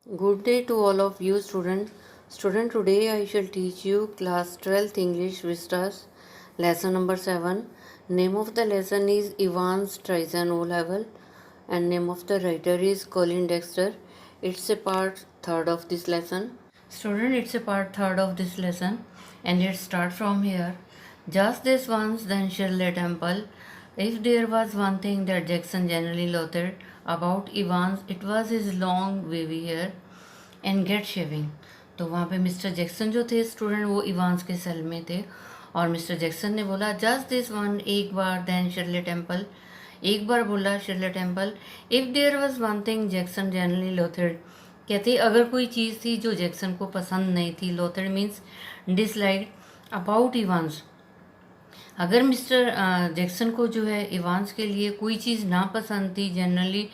Good day to all of you students. Today I shall teach you class 12th English Vistas lesson number 7. Name of the lesson is Ivan Streisand O level and name of the writer is Colin Dexter. It's a part third of this lesson. Student, it's a part third of this lesson and let's start from here. Just this once, then Shirley Temple. If there was one thing that Jackson generally loathed about Evans, it was his long wavy hair and get shaving. तो वहाँ पे mister Jackson जो थे student वो Evans के cell में थे और मिस्टर जैक्सन ने बोला जस्ट दिस वन एक बार देन शिरले टेम्पल एक बार बोला Shirley Temple if there was one thing Jackson generally loathed कहते अगर कोई चीज़ थी जो जैक्सन को पसंद नहीं थी लोथेड मीन्स डिसलाइक अबाउट इवांस अगर मिस्टर जैक्सन को जो है इवांस के लिए कोई चीज़ नापसंद थी जनरली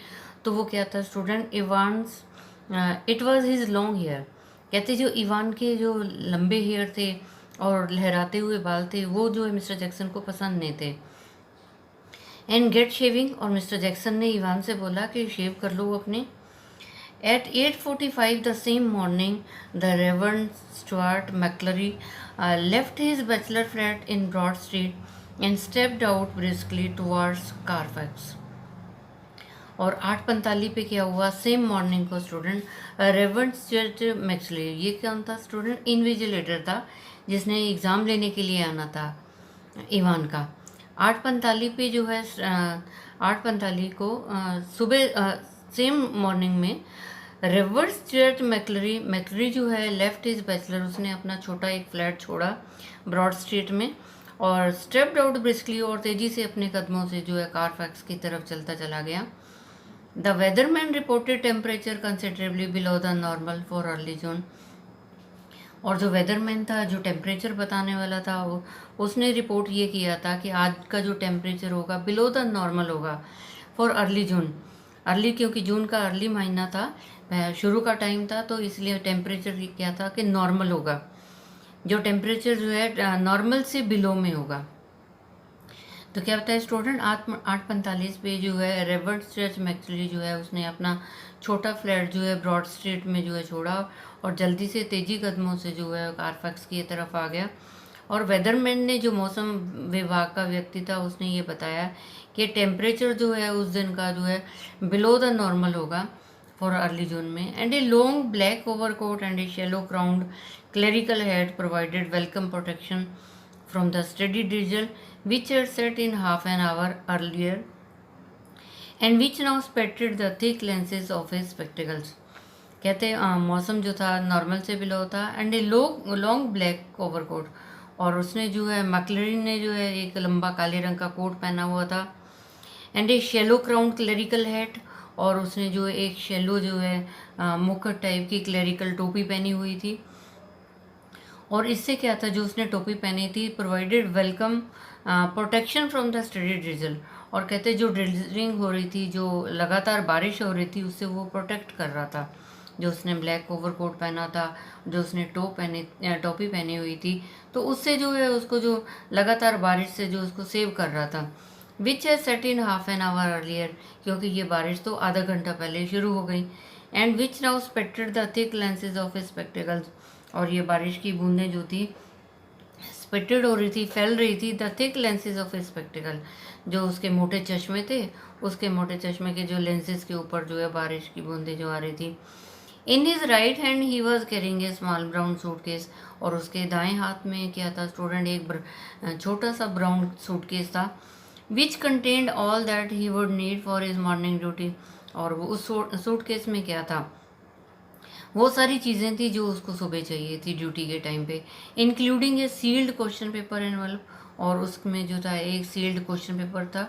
तो वो क्या था student Evans it was his long hair कहते जो इवान के जो लंबे हेयर थे और लहराते हुए बाल थे वो जो है मिस्टर जैक्सन को पसंद नहीं थे एंड गेट शेविंग और मिस्टर जैक्सन ने इवान से बोला कि शेव कर लो अपने At 8:45 the same morning, the Reverend Stuart McClary left his bachelor flat in Broad Street and stepped out briskly towards Carfax. और 8:45 पे क्या हुआ सेम मॉर्निंग को स्टूडेंट रेवर्ड स्टुअर्ट मैक्सली ये कौन था स्टूडेंट इन्विजिलेटर था जिसने एग्ज़ाम लेने के लिए आना था इवान का 8:45 पे जो है 8:45 को सुबह सेम मॉर्निंग में रेवर्ड स्टुअर्ट मैक्लरी जो है लेफ्ट इज बैचलर उसने अपना छोटा एक फ्लैट छोड़ा ब्रॉड स्ट्रीट में और स्टेप्ड आउट ब्रिस्कली और तेज़ी से अपने कदमों से जो है कारफैक्स की तरफ चलता चला गया The weatherman reported temperature considerably below the normal for early June. और जो वेदरमैन था जो टेम्परेचर बताने वाला था उसने रिपोर्ट ये किया था कि आज का जो टेम्परेचर होगा बिलो द नॉर्मल होगा फॉर अर्ली जून अर्ली क्योंकि जून का अर्ली महीना था शुरू का टाइम था तो इसलिए टेम्परेचर क्या था कि नॉर्मल होगा जो टेम्परेचर जो है नॉर्मल से बिलो में होगा तो क्या बताया स्टूडेंट 8:45 पे जो है रेवर्ड स्टुअर्ट मैक्सली जो है उसने अपना छोटा फ्लैट जो है ब्रॉड स्ट्रीट में जो है छोड़ा और जल्दी से तेज़ी कदमों से जो है कारफैक्स की तरफ आ गया और वेदरमैन ने जो मौसम विभाग का व्यक्ति था उसने ये बताया कि टेम्परेचर जो है उस दिन का जो है बिलो द नॉर्मल होगा फॉर अर्ली जून में and a long black overcoat and a shallow crowned clerical head provided welcome protection from the steady drizzle which had set in half an hour earlier and which now spattered the thick lenses of his spectacles. कहते मौसम जो था normal से below था and a long black overcoat और उसने जो है मैक्लरीन ने जो है एक लंबा काले रंग का कोट पहना हुआ था and a shallow crown clerical hat और उसने जो एक शेलो जो है मुकुट टाइप की क्लेरिकल टोपी पहनी हुई थी और इससे क्या था जो उसने टोपी पहनी थी provided welcome protection from the study drizzle और कहते जो ड्रिजलिंग हो रही थी जो लगातार बारिश हो रही थी उससे वो प्रोटेक्ट कर रहा था जो उसने ब्लैक ओवरकोट पहना था जो उसने टोपी पहनी हुई थी तो उससे जो है उसको जो लगातार बारिश से जो उसको सेव कर रहा था विच है set in half an hour earlier क्योंकि ये बारिश तो आधा घंटा पहले शुरू हो गई and which now expected the thick lenses of spectacles और ये बारिश की बूंदें जो थी स्पेक्टेड हो रही थी फैल रही थी the thick lenses of spectacled जो उसके मोटे चश्मे थे उसके मोटे चश्मे के जो लेंसेज के ऊपर जो है बारिश की बूंदें जो आ रही थी in his right hand he was carrying a small brown suitcase और उसके दाएं हाथ में क्या था स्टूडेंट एक छोटा सा ब्राउन सूटकेस था which contained all that he would need for his morning duty और वो उस सूटकेस में क्या था वो सारी चीज़ें थी जो उसको सुबह चाहिए थी ड्यूटी के टाइम पे including a sealed question paper envelope और उसमें जो था एक सील्ड क्वेश्चन पेपर था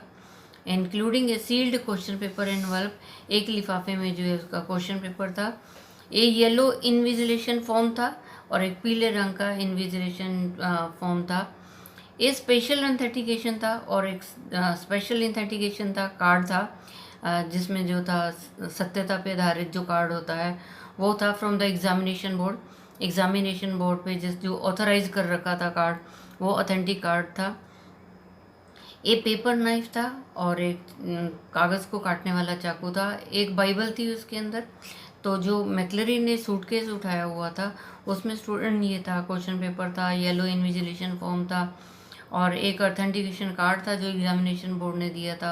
including a sealed question paper envelope एक लिफाफे में जो है उसका क्वेश्चन पेपर था ए येलो इन्विजिलेशन फॉर्म था और एक पीले रंग का इन्विजिलेशन फॉर्म था ए स्पेशल ऑथेंटिकेशन था और एक स्पेशल ऑथेंटिकेशन था कार्ड था जिसमें जो था सत्यता पे आधारित जो कार्ड होता है वो था फ्रॉम द एग्जामिनेशन बोर्ड पे जिस जो ऑथराइज कर रखा था कार्ड वो ऑथेंटिक कार्ड था एक पेपर नाइफ था और एक कागज़ को काटने वाला चाकू था एक बाइबल थी उसके अंदर तो जो मैक्लरी ने सूटकेस उठाया हुआ था उसमें स्टूडेंट ये था, क्वेश्चन पेपर था, येलो इन्विजिलेशन फॉर्म था और एक ऑथेंटिकेशन कार्ड था जो एग्जामिनेशन बोर्ड ने दिया था,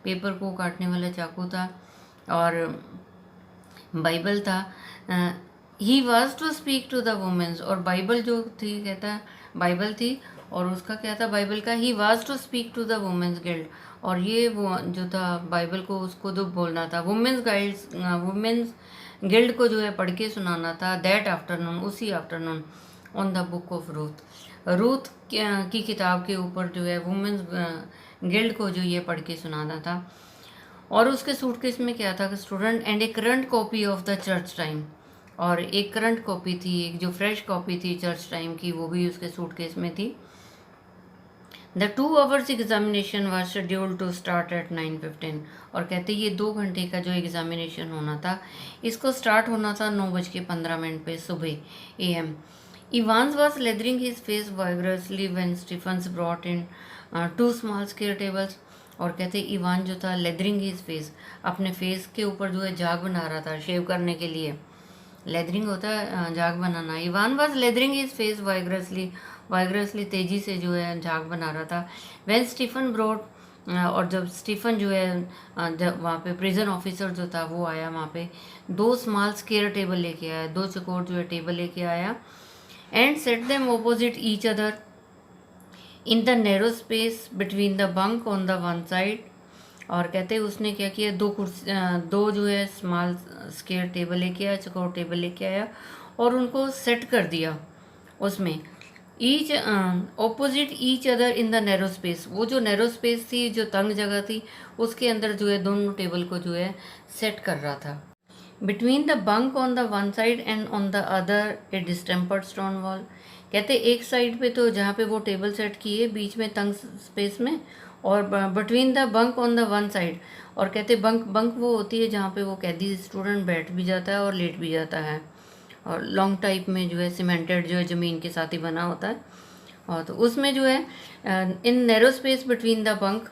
पेपर को काटने वाला चाकू था और बाइबल था। He was to speak to the women's, और बाइबल जो थी कहता है बाइबल थी और उसका क्या था बाइबल का, he was to speak to the women's guild, और ये वो जो था बाइबल को उसको जो बोलना था वुमेन्स गिल्ड को जो है पढ़ के सुनाना था दैट आफ्टरनून, उसी afternoon, on the book of Ruth की किताब के ऊपर जो है वुमेन्स गिल्ड को जो ये पढ़ के सुनाना था। और उसके सूटकेस में क्या था, student, and a current copy of the church time, और एक करंट कॉपी थी, एक जो फ्रेश कॉपी थी चर्च टाइम की, वो भी उसके सूटकेस में थी। The 2 hours examination was scheduled to start at 9:15, और कहते ये 2 घंटे का जो एग्जामिनेशन होना था इसको स्टार्ट होना था 9:15 पे सुबह AM। Evans was lathering his face vigorously when Stephens brought in 2 small square tables, और कहते इवान जो था लेदरिंग हिज फेस, अपने फेस के ऊपर जो है झाग बना रहा था शेव करने के लिए, लेदरिंग होता है झाग बनाना। इवान वाज लेदरिंग हिज फेस वाइग्रसली तेजी से जो है झाग बना रहा था। व्हेन स्टीफन ब्रॉट, और जब स्टीफन जो है जब वहाँ पे प्रिजन ऑफिसर जो था वो आया वहाँ पे, 2 स्मॉल स्क्वायर टेबल लेके आया, 2 चकोर जो है टेबल लेके आया, and set them opposite each other in the narrow space between the bunk on the one side, और कहते हैं उसने क्या किया, 2 जो है स्मॉल स्क्वायर टेबल लेके आया, चकोर टेबल लेके आया और उनको सेट कर दिया उसमें, each opposite each other in the narrow space, वो जो नैरो स्पेस थी, जो तंग जगह थी, उसके अंदर जो है दोनों टेबल को जो है सेट कर रहा था। Between the bunk on the one side and on the other a distempered stone wall, कहते एक साइड पे तो जहाँ पे वो टेबल सेट किए बीच में तंग स्पेस में, और between the bunk on the one side, और कहते बंक वो होती है जहाँ पे वो कैदी स्टूडेंट बैठ भी जाता है और लेट भी जाता है, और लॉन्ग टाइप में जो है सीमेंटेड जो है ज़मीन के साथ ही बना होता है, और तो उसमें जो है in narrow space between the bunk,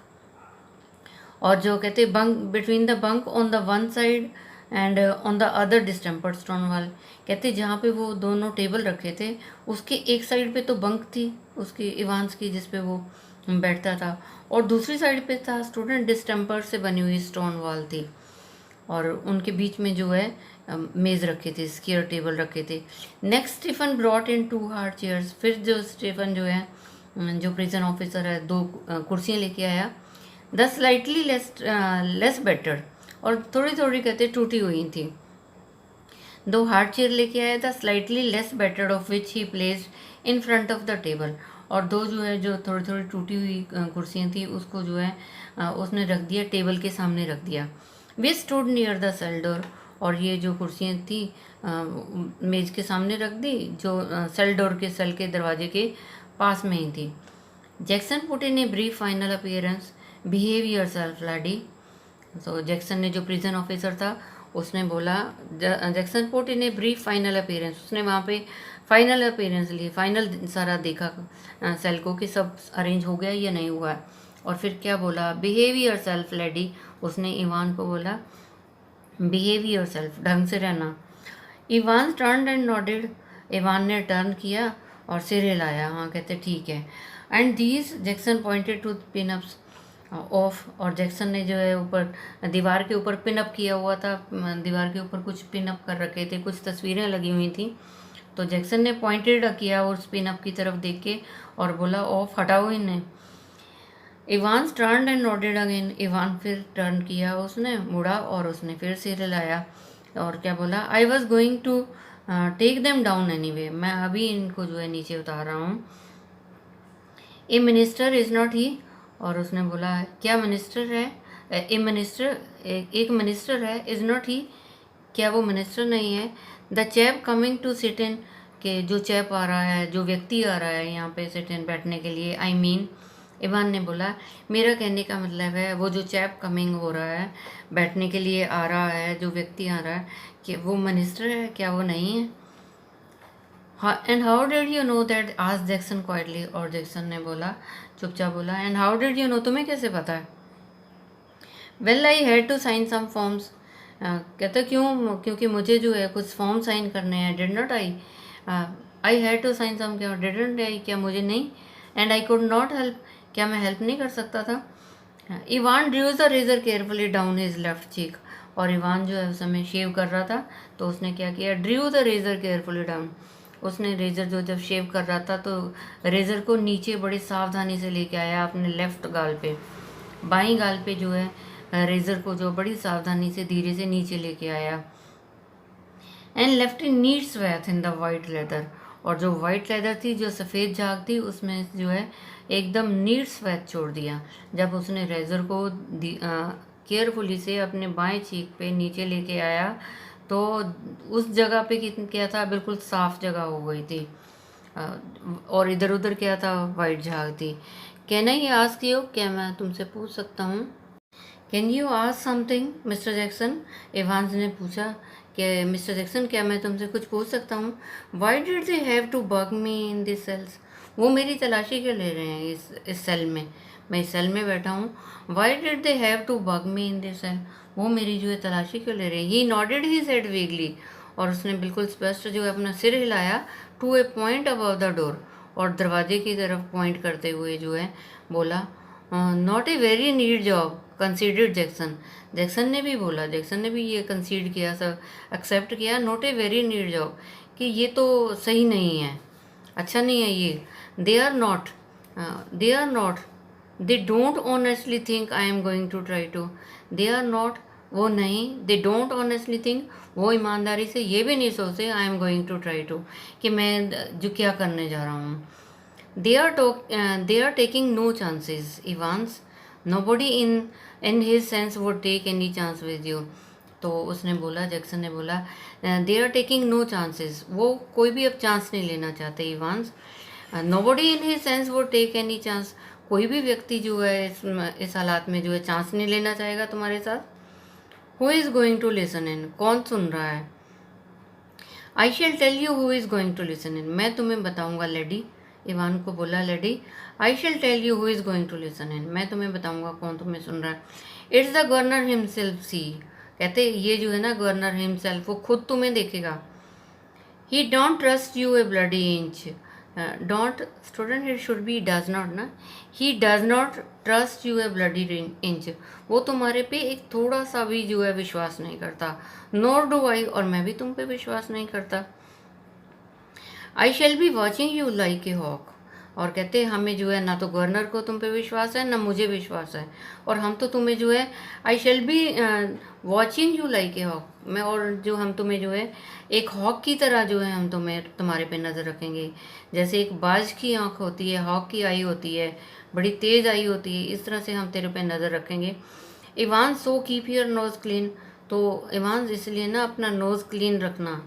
और जो कहते bunk between the bunk on the one side and on the other distempered stone wall, कहते जहाँ पे वो दोनों टेबल रखे थे उसके एक साइड पे तो बंक थी उसकी इवांस की जिस पे वो बैठता था, और दूसरी साइड पे था स्टूडेंट डिस्टेम्पर से बनी हुई स्टोन वॉल थी, और उनके बीच में जो है मेज़ रखे थे, स्क्वायर टेबल रखे थे। Next Stephen brought in 2 hard chairs, फिर जो स्टीफन जो है जो प्रिजन ऑफिसर है 2 कुर्सियाँ लेके आया, द स्लाइटली लेस बेटर, और थोड़ी थोड़ी कहते टूटी हुई थी, 2 हार्ड चेयर लेके आया था, slightly less better of which he placed in front of the table, और 2 जो है जो थोड़ी थोड़ी टूटी हुई कुर्सियाँ थी उसको जो है उसने रख दिया, टेबल के सामने रख दिया। We stood near the cell door, और ये जो कुर्सियाँ थी मेज़ के सामने रख दी जो सेल डोर के सेल के दरवाजे के पास में ही थी। Jackson put in a brief final appearance, behave yourself lady, तो जैक्सन ने जो प्रिजन ऑफिसर था उसने बोला, Jackson put in a brief final appearance, उसने वहाँ पे फाइनल अपीयरेंस ली, फाइनल सारा देखा सेल को कि सब अरेंज हो गया या नहीं हुआ है, और फिर क्या बोला, बिहेव योरसेल्फ लैडी, उसने इवान को बोला बिहेव योरसेल्फ, ढंग से रहना। Evan turn and nodded, Evan ने टर्न किया और सिर हिलाया, हाँ कहते ठीक है। And these, Jackson pointed to pinups off, और जैक्सन ने जो है ऊपर दीवार के ऊपर पिनअप किया हुआ था, दीवार के ऊपर कुछ पिनअप कर रखे थे, कुछ तस्वीरें लगी हुई थी, तो जैक्सन ने पॉइंटेड किया उस पिनअप की तरफ देख के और बोला ऑफ, हटाओ इन्हें। Ivan turn and nodded again, Ivan फिर टर्न किया, उसने मुड़ा और उसने फिर सिर हिलाया और क्या बोला, I was going to take them down anyway, मैं अभी इनको जो है नीचे उतार रहा हूँ। A minister is not he, और उसने बोला क्या मिनिस्टर है, ए मिनिस्टर एक मिनिस्टर है, इज़ नॉट ही, क्या वो मिनिस्टर नहीं है। The chap coming to sit in, के जो चैप आ रहा है, जो व्यक्ति आ रहा है यहाँ पे सिट इन बैठने के लिए, आई मीन, इवान ने बोला मेरा कहने का मतलब है वो जो चैप कमिंग हो रहा है बैठने के लिए आ रहा है, जो व्यक्ति आ रहा है, कि वो मिनिस्टर है, क्या वो नहीं है। And how did you know that, आज जैक्सन क्वाइटली, और जैक्सन ने बोला चुपचाप बोला, and how did you know, तुम्हें कैसे पता है। Well I had to sign some forms, कहता क्यों, क्योंकि मुझे जो है कुछ फॉर्म साइन करने हैं. Did not I had to sign some, क्या डिडंट आई, क्या मुझे नहीं. And I could not help, क्या मैं हेल्प नहीं कर सकता था. Evan drew the razor carefully down his left cheek. और इवान जो है उस समय शेव कर रहा था, तो उसने क्या किया, drew the razor carefully down. उसने रेजर जो जब शेव कर रहा था तो रेजर को नीचे बड़ी सावधानी से लेके आया अपने लेफ्ट गाल पे. बाईं गाल पे जो है रेजर को जो बड़ी सावधानी से धीरे से नीचे लेके आया. And left in neat swath in the white lather. और जो वाइट लेदर थी, जो सफ़ेद झाग थी, उसमें जो है एकदम नीट स्वैथ छोड़ दिया. जब उसने रेजर को केयरफुली से अपने बाएं चीक पे नीचे लेके आया तो उस जगह पे क्या था, बिल्कुल साफ जगह हो गई थी. और इधर उधर क्या था, वाइट झाग थी. कैन आई आस्क यू, क्या मैं तुमसे पूछ सकता हूँ. Can you ask something mister Jackson. Evans ने पूछा कि मिस्टर जैक्सन, क्या मैं तुमसे कुछ पूछ सकता हूँ. Why did they have to bug me in this cells. वो मेरी तलाशी क्यों ले रहे हैं इस सेल में. मैं इस सेल में बैठा हूँ. Why did they have to bug me in this cell. वो मेरी जो है तलाशी क्यों ले रहे हैं. He nodded his head weakly. और उसने बिल्कुल स्पष्ट जो है अपना सिर हिलाया. To a point above the door. और दरवाजे की तरफ पॉइंट करते हुए जो है बोला, not a very need job considered Jackson. Jackson ने भी बोला, जैक्सन ने भी ये कंसीड किया, सब एक्सेप्ट किया. Not a very need job, कि ये तो सही नहीं है, अच्छा नहीं है ये. They are not, they are not, they don't honestly think I am going to try to. They are not, वो नहीं. दे डोंट ऑनेस्टली थिंक, वो ईमानदारी से ये भी नहीं सोचते, I am going to try to, कि मैं जो क्या करने जा रहा हूँ. They are taking no chances, Evans. Nobody in his sense would take any chance with you. तो उसने बोला, जैक्सन ने बोला, they are taking no chances. वो कोई भी अब चांस नहीं लेना चाहते. Evans, nobody in his sense would take any chance. कोई भी व्यक्ति जो है इस हालात में जो है चांस नहीं लेना चाहेगा तुम्हारे साथ. Who is going to listen in, कौन सुन रहा है. I shall tell you who is going to listen in, मैं तुम्हें बताऊंगा लेडी. इवान को बोला lady, I shall tell you who is going to listen in, मैं तुम्हें बताऊंगा कौन तुम्हें सुन रहा है. It's the governor himself. See, कहते ये जो है ना गवर्नर हिमसेल्फ, वो खुद तुम्हें देखेगा. He don't trust you a bloody inch. Don't, student, it should be does not ना. He does not trust you a bloody inch. वो तुम्हारे पे एक थोड़ा सा भी जो है विश्वास नहीं करता. नॉर डू आई, और मैं भी तुम पे विश्वास नहीं करता. I shall be watching you like a hawk. और कहते हमें जो है ना तो गवर्नर को तुम पे विश्वास है, ना मुझे विश्वास है, और हम तो तुम्हें जो है, I shall be watching you like a hawk, मैं, और जो हम तुम्हें जो है एक हॉक की तरह जो है हम तुम्हें तुम्हारे पे नज़र रखेंगे. जैसे एक बाज की आँख होती है, हॉक की आई होती है, बड़ी तेज़ आई होती है, इस तरह से हम तेरे पे नज़र रखेंगे. Evan, so keep your nose clean. तो इवान, इसलिए ना अपना नोज़ क्लीन रखना,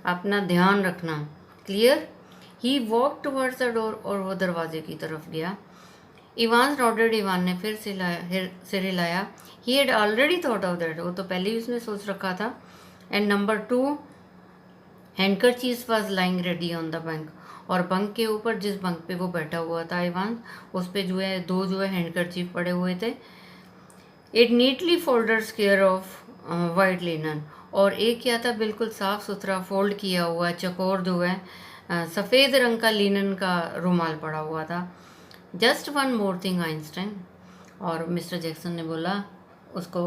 अपना ध्यान रखना. Clear. He walk towards the door, और वो दरवाजे की तरफ गया. इवान नॉडेड, इवान ने फिर सिर हिलाया. He had already thought of that, वो तो पहले ही उसने सोच रखा था. And number 2, handkerchief was lying ready on the bank. और बंक के ऊपर, जिस बंक पे वो बैठा हुआ था इवान, उस पे जो है दो जो है हैंडकरचीफ पड़े हुए थे. It neatly folded square of white linen. और एक क्या था, बिल्कुल साफ सुथरा फोल्ड किया हुआ चकोर जो है सफ़ेद रंग का लिनन का रुमाल पड़ा हुआ था. Just one more thing Einstein. और मिस्टर जैक्सन ने बोला उसको,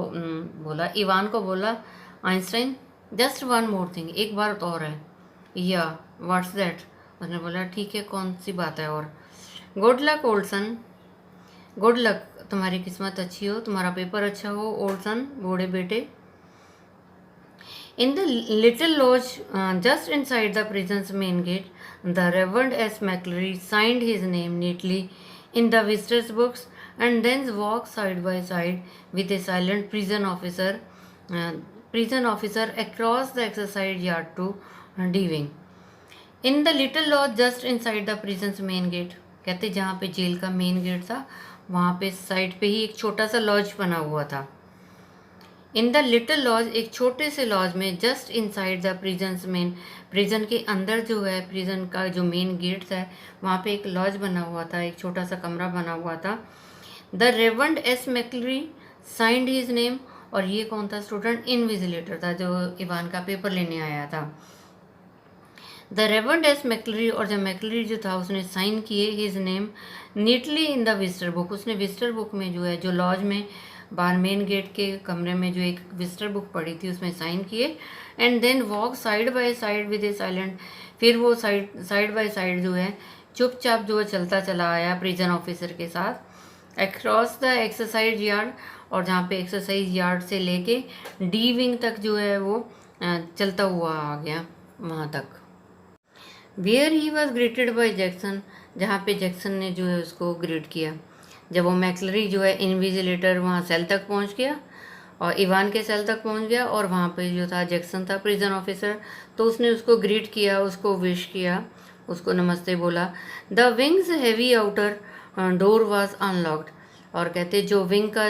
बोला इवान को, बोला Einstein, just one more thing, एक बार तो और है. या व्हाट्स दैट. उसने बोला ठीक है, कौन सी बात है और. Good luck old son. Good luck, तुम्हारी किस्मत अच्छी हो, तुम्हारा पेपर अच्छा हो ओल्ड सन, बूढ़े बेटे. In the little lodge just inside the prison's main gate, the Reverend S. McCleary signed his name neatly in the visitors' books and then walked side by side with a silent prison officer across the exercise yard to D-wing. In the little lodge just inside the prison's main gate, कहते जहाँ पे jail का main gate था वहाँ पे side पे ही एक छोटा सा लॉज बना हुआ था. इन द लिटिल लॉज, एक छोटे से लॉज में, just inside the prisons main, prison के अंदर जो है प्रिजन का जो मेन गेट्स है वहाँ पे एक लॉज बना हुआ था, एक छोटा सा कमरा बना हुआ था. The reverend S McClary signed his name, और ये कौन था स्टूडेंट? इनविजिलेटर था जो इवान का पेपर लेने आया था। द रेवरेंड एस मैकलरी, और जब मैकलरी जो था उसने साइन किए his name neatly in the visitor book, उसने विजिटर बुक में जो है, जो लॉज में बाहर मेन गेट के कमरे में जो एक विजिटर बुक पड़ी थी उसमें साइन किए। And then walk side by side with a silent, फिर वो साइड बाय साइड जो है चुपचाप जो है चलता चला आया प्रिजन ऑफिसर के साथ अक्रॉस द एक्सरसाइज यार्ड, और जहाँ पे एक्सरसाइज यार्ड से लेके डी विंग तक जो है वो चलता हुआ आ गया वहाँ तक। Where he was greeted by Jackson, जहाँ पे जैक्सन ने जो है उसको ग्रेट किया। जब वो मैकलरी जो है इनविजिलेटर वहाँ सेल तक पहुँच गया और इवान के सेल तक पहुँच गया, और वहाँ पे जो था जैक्सन था प्रिजन ऑफिसर, तो उसने उसको ग्रीट किया, उसको विश किया, उसको नमस्ते बोला। The wings heavy outer door was unlocked, और कहते जो विंग का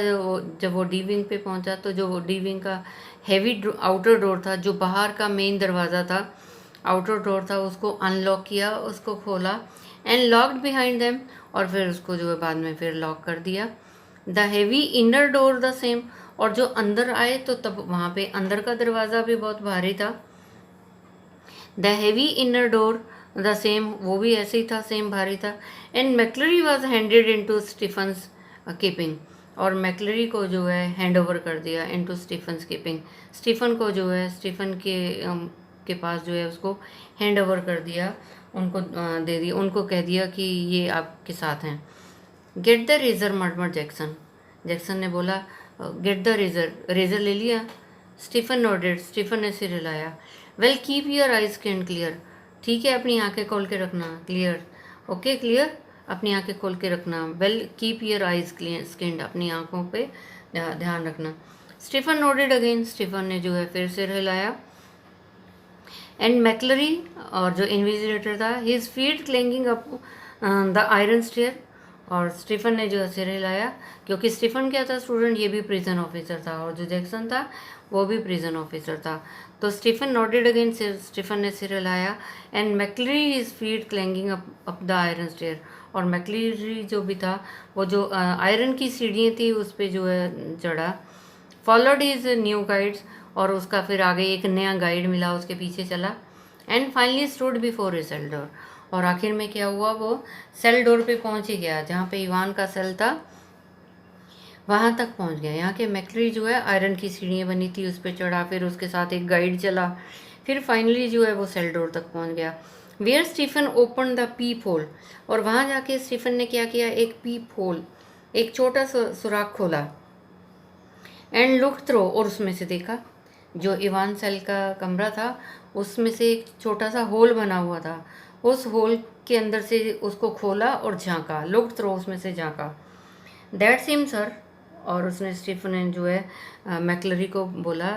जब वो डी विंग पे पहुंचा तो जो डी विंग का हैवी आउटर डोर था, जो बाहर का मेन दरवाज़ा था, आउटर डोर था, उसको अनलॉक किया, उसको खोला। एंड लॉक्ड बिहाइंड देम, और फिर उसको जो है बाद में फिर लॉक कर दिया। The heavy inner door the same, और जो अंदर आए तो तब वहाँ पे अंदर का दरवाज़ा भी बहुत भारी था। The heavy inner door the same, वो भी ऐसे ही था, सेम भारी था। And McCleary was handed in to Stephens keeping, और मैकलरी को जो है हैंड ओवर कर दिया in to Stephens keeping, Stephen को जो है स्टीफन के पास जो है उसको हैंड ओवर कर दिया, उनको दे दिया, उनको कह दिया कि ये आपके साथ हैं। Get the razor murmur Jackson, Jackson ने बोला गेट द रेजर, रेजर ले लिया। स्टीफन नोडेड, स्टीफन ने सिर हिलाया। Well keep your eyes skin clear, ठीक है अपनी आंखें खोल के रखना, क्लियर, ओके क्लियर, अपनी आंखें खोल के रखना। Well keep your eyes skin, अपनी आंखों पे ध्यान रखना। स्टीफन नोडेड अगेन, स्टीफन ने जो है फिर सिर हिलाया। एंड मैकलरी, और जो इन्विजिलेटर था, his feet clinging up the iron stair, और स्टीफन ने जो है सिर हिलाया, क्योंकि स्टीफन क्या था स्टूडेंट, ये भी प्रिजन ऑफिसर था, और जो जैक्सन था वो भी प्रिजन ऑफिसर था। तो स्टीफन नोडेड अगेन, स्टीफन ने सिर हिलाया। And McCleary his feet clinging up the iron stair, और मैकलरी जो भी था वो जो आयरन की सीढ़ियाँ थी उस पर जो है चढ़ा। फॉलोड हिज न्यू गाइड्स, और उसका फिर आगे एक नया गाइड मिला, उसके पीछे चला। And finally stood before a cell door, और आखिर में क्या हुआ, वो सेल डोर पे पहुंच ही गया, जहाँ पे इवान का सेल था वहाँ तक पहुँच गया। यहाँ के मैकलरी जो है आयरन की सीढ़ियाँ बनी थी उस पर चढ़ा, फिर उसके साथ एक गाइड चला, फिर फाइनली जो है वो सेल डोर तक पहुँच गया। Where Stephen open the peep hole, और वहाँ जाके स्टीफन ने क्या किया, एक पीप होल, एक छोटा सा सुराख खोला। एंड लुक थ्रो, और उसमें से देखा, जो इवान सेल का कमरा था उसमें से एक छोटा सा होल बना हुआ था, उस होल के अंदर से उसको खोला और झांका, लुक थ्रो, उसमें से झांका। दैट सीम सर, और उसने स्टीफन ने जो है मैकलरी को बोला,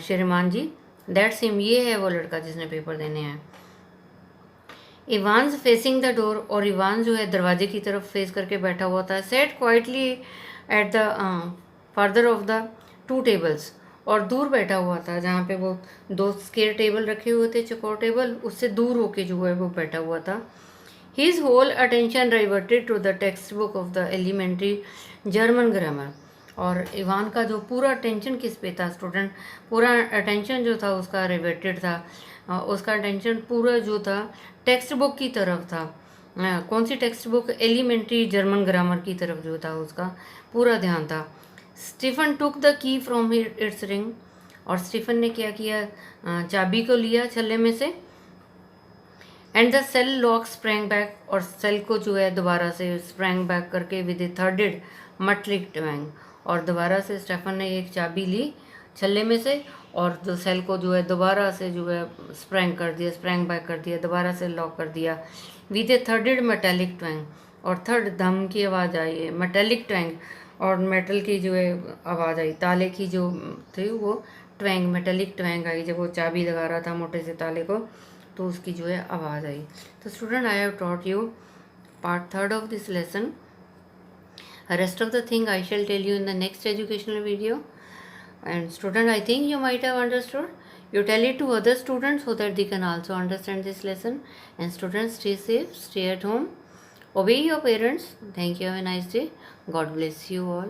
श्रीमान जी दैट सीम, ये है वो लड़का जिसने पेपर देने हैं। इवान्स फेसिंग द डोर, और इवान जो है दरवाजे की तरफ फेस करके बैठा हुआ था। Set quietly at the farther of the two tables, और दूर बैठा हुआ था, जहाँ पे वो दो स्क्वायर टेबल रखे हुए थे, चौकोर टेबल, उससे दूर होके जो है वो बैठा हुआ था। His whole attention diverted to the text book of the elementary German grammar, और इवान का जो पूरा अटेंशन किस पे था स्टूडेंट, पूरा अटेंशन जो था उसका रिवर्टेड था, उसका अटेंशन पूरा जो था टेक्स्ट बुक की तरफ था। कौन सी text book? Elementary German grammar की तरफ जो था उसका पूरा ध्यान था। Stephen took the key from its ring, और स्टीफन ने क्या किया, चाबी को लिया छल्ले में से। And the cell lock sprang back, और सेल को जो है दोबारा से स्प्रैंग बैक करके with a threaded metallic twang, और दोबारा से स्टीफन ने एक चाबी ली छल्ले में से, और जो सेल को जो है दोबारा से जो है स्प्रैंग कर दिया, स्प्रैंग बैक कर दिया, दोबारा से लॉक कर दिया विद ए थर्डेड मेटेलिक ट्वैंग, और थर्ड धम की आवाज़ आई है, मेटेलिक ट्वैंग, और मेटल की जो है आवाज़ आई, ताले की जो थी वो ट्वैंग, मेटेलिक ट्वैंग आई, जब वो चाबी लगा रहा था मोटे से ताले को तो उसकी जो है आवाज़ आई। तो student, I have taught you part third of this lesson. Rest of the thing I shall tell you in the next educational video. And student, I think you might have understood. You tell it to other students so that they can also understand this lesson. And students, stay safe, stay at home, obey your parents. Thank you. Have a nice day. God bless you all.